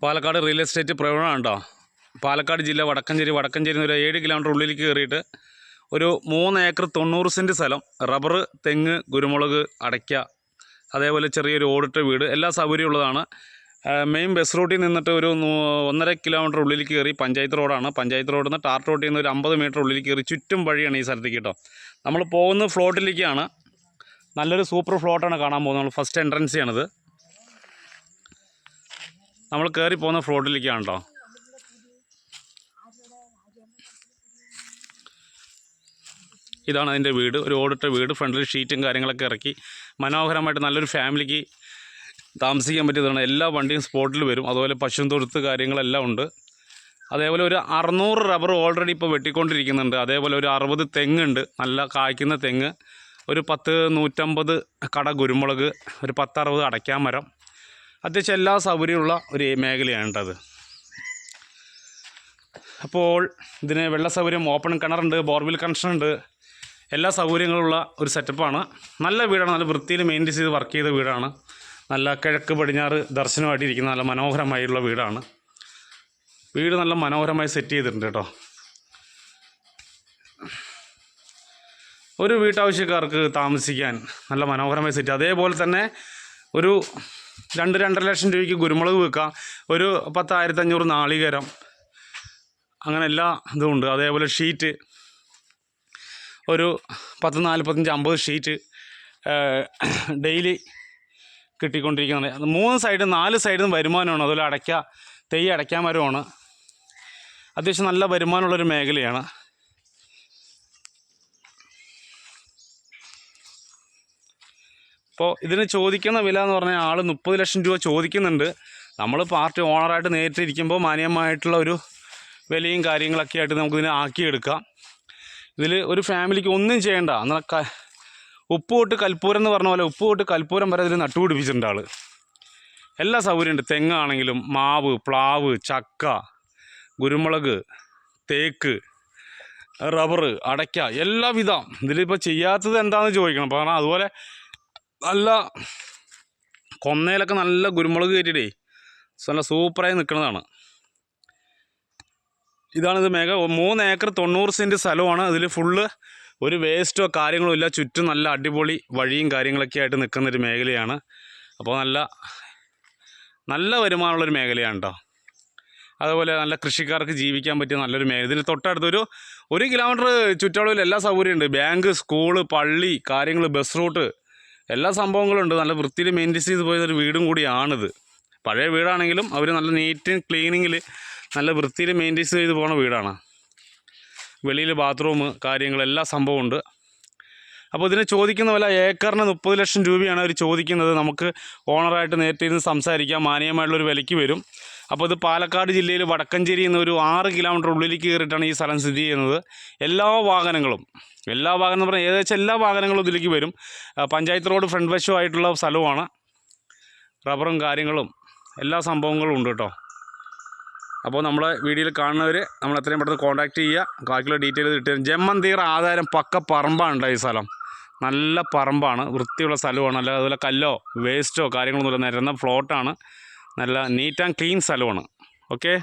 Palakkad real estate പ്രവണമാണ് കേട്ടോ. പാലക്കാട് ജില്ല വടക്കഞ്ചേരി ഒരു 7 കിലോമീറ്റർ ഉള്ളിലേക്ക് കയറിയിട്ട് ഒരു 3 ഏക്കർ 90 സെൻറ്റ് സ്ഥലം, റബ്ബർ, തെങ്ങ്, കുരുമുളക്, അടയ്ക്ക, അതേപോലെ ചെറിയൊരു ഓടിട്ട വീട്, എല്ലാ സൗകര്യമുള്ളതാണ്. മെയിൻ ബസ് റൂട്ടിൽ നിന്നിട്ട് ഒരു 1.5 കിലോമീറ്റർ ഉള്ളിലേക്ക് കയറി പഞ്ചായത്ത് റോഡാണ്. പഞ്ചായത്ത് റോഡിൽ നിന്ന് ടാർ റോട്ടിൽ നിന്ന് ഒരു 50 മീറ്റർ ഉള്ളിലേക്ക് കയറി ചുറ്റും വഴിയാണ് ഈ സ്ഥലത്തേക്ക് കേട്ടോ. നമ്മൾ പോകുന്ന ഫ്ലോട്ടിലേക്കാണ്. നല്ലൊരു സൂപ്പർ ഫ്ലോട്ടാണ് കാണാൻ പോകുന്നത്. നമ്മൾ ഫസ്റ്റ് എൻട്രൻസ് ആണിത്. നമ്മൾ കയറി പോകുന്ന ഫ്ലോട്ടിലേക്കാണ് കേട്ടോ. ഇതാണ് അതിൻ്റെ വീട്, ഒരു ഓടിട്ട വീട്. ഫ്രണ്ടിൽ ഷീറ്റും കാര്യങ്ങളൊക്കെ ഇറക്കി മനോഹരമായിട്ട് നല്ലൊരു ഫാമിലിക്ക് താമസിക്കാൻ പറ്റിയതാണ്. എല്ലാ വണ്ടിയും സ്പോട്ടിൽ വരും. അതുപോലെ പശുവും തൊഴുത്ത് കാര്യങ്ങളെല്ലാം ഉണ്ട്. അതേപോലെ ഒരു 600 റബ്ബർ ഓൾറെഡി ഇപ്പോൾ വെട്ടിക്കൊണ്ടിരിക്കുന്നുണ്ട്. അതേപോലെ ഒരു 60 തെങ്ങുണ്ട്, നല്ല കായ്ക്കുന്ന തെങ്ങ്. ഒരു 150 കട കുരുമുളക്, ഒരു 60 അടയ്ക്കാമരം. അത്യാവശ്യം എല്ലാ സൗകര്യമുള്ള ഒരു മേഖലയാണ് കേട്ടത്. അപ്പോൾ ഇതിന് വെള്ള സൗകര്യം, ഓപ്പൺ കിണറുണ്ട്, ബോർവെൽ കണക്ഷനുണ്ട്, എല്ലാ സൗകര്യങ്ങളുള്ള ഒരു സെറ്റപ്പാണ്. നല്ല വീടാണ്, നല്ല വൃത്തിയിൽ മെയിൻറ്റെയിൻ ചെയ്ത് വർക്ക് ചെയ്ത വീടാണ്. നല്ല കിഴക്ക് പടിഞ്ഞാറ് ദർശനമായിട്ടിരിക്കുന്ന നല്ല മനോഹരമായുള്ള വീടാണ്. വീട് നല്ല മനോഹരമായി സെറ്റ് ചെയ്തിട്ടുണ്ട് കേട്ടോ. ഒരു വീട്ടാവശ്യക്കാർക്ക് താമസിക്കാൻ നല്ല മനോഹരമായി സെറ്റ്. അതേപോലെ തന്നെ ഒരു 2-2.5 ലക്ഷം രൂപയ്ക്ക് കുരുമുളക് വെക്കാം. ഒരു 10,500 നാളികേരം, അങ്ങനെ എല്ലാ ഇതും ഉണ്ട്. അതേപോലെ ഷീറ്റ് ഒരു 10, 45, 50 ഷീറ്റ് ഡെയിലി കിട്ടിക്കൊണ്ടിരിക്കുന്നത്. 3 സൈഡും 4 സൈഡും വരുമാനമാണ്. അതുപോലെ തെയ്യ് അടയ്ക്കാമരമാണ്. അത്യാവശ്യം നല്ല വരുമാനമുള്ളൊരു മേഖലയാണ്. അപ്പോൾ ഇതിന് ചോദിക്കുന്ന വില എന്ന് പറഞ്ഞാൽ ആൾ 30 ലക്ഷം രൂപ ചോദിക്കുന്നുണ്ട്. നമ്മൾ പാർട്ടി ഓണറായിട്ട് നേരിട്ടിരിക്കുമ്പോൾ മാന്യമായിട്ടുള്ള ഒരു വിലയും കാര്യങ്ങളൊക്കെ ആയിട്ട് നമുക്കിതിനെ ആക്കിയെടുക്കാം. ഇതിൽ ഒരു ഫാമിലിക്ക് ഒന്നും ചെയ്യേണ്ട. എന്നാൽ ഉപ്പ് തൊട്ട് കൽപ്പൂരം എന്ന് പറഞ്ഞ പോലെ ഉപ്പ് തൊട്ട് കൽപ്പൂരം വരെ ഇതിൽ നട്ടുപിടിപ്പിച്ചിട്ടുണ്ട് ആൾ. എല്ലാ സൗകര്യമുണ്ട്. തെങ്ങാണെങ്കിലും മാവ്, പ്ലാവ്, ചക്ക, കുരുമുളക്, തേക്ക്, റബ്ബർ, അടയ്ക്ക, എല്ലാവിധം. ഇതിലിപ്പോൾ ചെയ്യാത്തത് എന്താണെന്ന് ചോദിക്കണം. അപ്പോൾ കാരണം അതുപോലെ നല്ല കൊന്നയിലൊക്കെ നല്ല കുരുമുളക് കയറ്റിയിട്ടേ നല്ല സൂപ്പറായി നിൽക്കുന്നതാണ്. ഇതാണിത് 3 ഏക്കർ 90 സെൻറ്റ് സ്ഥലമാണ്. ഇതിൽ ഫുള്ള് ഒരു വേസ്റ്റോ കാര്യങ്ങളോ ഇല്ല. ചുറ്റും നല്ല അടിപൊളി വഴിയും കാര്യങ്ങളൊക്കെ ആയിട്ട് നിൽക്കുന്നൊരു മേഖലയാണ്. അപ്പോൾ നല്ല വരുമാനമുള്ളൊരു മേഖലയാണ് കേട്ടോ. അതുപോലെ നല്ല കൃഷിക്കാർക്ക് ജീവിക്കാൻ പറ്റിയ നല്ലൊരു മേഖല. ഇതിന് തൊട്ടടുത്തൊരു 1 കിലോമീറ്റർ ചുറ്റളവിൽ എല്ലാ സൗകര്യമുണ്ട്. ബാങ്ക്, സ്കൂള്, പള്ളി, കാര്യങ്ങൾ, ബസ് റൂട്ട്, എല്ലാ സംഭവങ്ങളുണ്ട്. നല്ല വൃത്തിയിൽ മെയിൻറ്റെയിൻ ചെയ്ത് പോയൊരു വീടും കൂടിയാണിത്. പഴയ വീടാണെങ്കിലും അവർ നല്ല നീറ്റ് ക്ലീനിങ്ങിൽ നല്ല വൃത്തിയിൽ മെയിൻറ്റെയിൻ ചെയ്ത് പോകുന്ന വീടാണ്. വെളിയിൽ ബാത്റൂം കാര്യങ്ങൾ എല്ലാ സംഭവമുണ്ട്. അപ്പോൾ ഇതിന് ചോദിക്കുന്ന വില ഏക്കറിന് 30 ലക്ഷം രൂപയാണ് അവർ ചോദിക്കുന്നത്. നമുക്ക് ഓണറായിട്ട് നേരിട്ടിരുന്ന് സംസാരിക്കാം. മാന്യമായിട്ടുള്ളൊരു വിലയ്ക്ക് വരും. അപ്പോൾ ഇത് പാലക്കാട് ജില്ലയിൽ വടക്കഞ്ചേരി എന്നൊരു 6 കിലോമീറ്റർ ഉള്ളിലേക്ക് കയറിയിട്ടാണ് ഈ സ്ഥലം സ്ഥിതി ചെയ്യുന്നത്. എല്ലാ വാഹനം എന്ന് പറഞ്ഞാൽ ഏകദേശം എല്ലാ വാഹനങ്ങളും ഇതിലേക്ക് വരും. പഞ്ചായത്ത് റോഡ് ഫ്രണ്ട് വശമായിട്ടുള്ള സ്ഥലമാണ്. റബ്ബറും കാര്യങ്ങളും എല്ലാ സംഭവങ്ങളും ഉണ്ട് കേട്ടോ. അപ്പോൾ നമ്മളെ വീഡിയോയിൽ കാണുന്നവർ നമ്മൾ എത്രയും പെട്ടെന്ന് കോൺടാക്റ്റ് ചെയ്യുക. ബാക്കിയുള്ള ഡീറ്റെയിൽ കിട്ടുക. ജമ്മന്തീർ ആധാരം പക്ക പറമ്പാണ് ഈ സ്ഥലം. നല്ല പറമ്പാണ്, വൃത്തിയുള്ള സ്ഥലമാണ്. അല്ല അതുപോലെ കല്ലോ വേസ്റ്റോ കാര്യങ്ങളൊന്നുമില്ല, നിരന്ന ഫ്ലോട്ടാണ്. നല്ല നീറ്റ് ആൻഡ് ക്ലീൻ സ്ഥലമാണ്. ഓക്കെ.